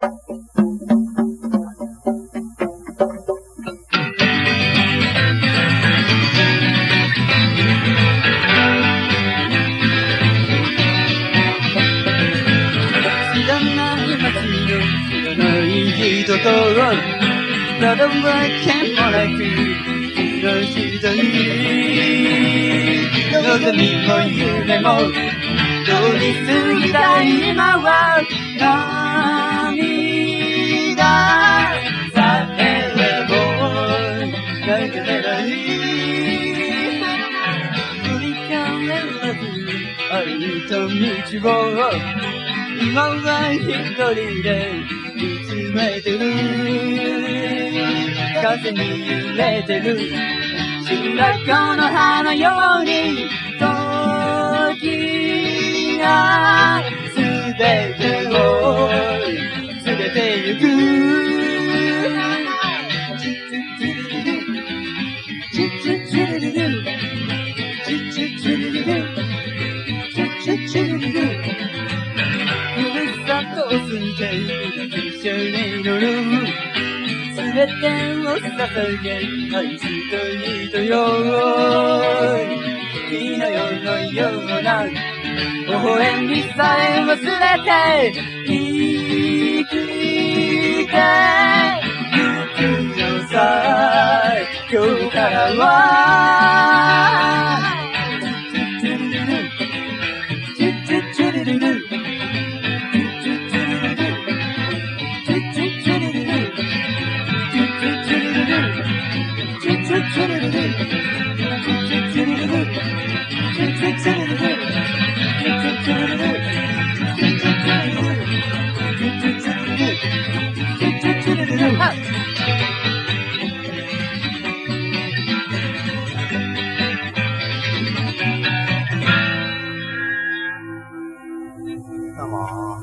人とただわけもなくの人に望みも夢も通り過ぎた今は涙さえも泣けてない振り返らず歩いた道を今は一人で見つめてる風に揺れてる白子の葉のように時が全てを連れてゆく過ぎて一緒に乗る全てを捧げ愛する人よ昨日のような微笑みさえ忘れて生きてゆくのさ今日からはどうも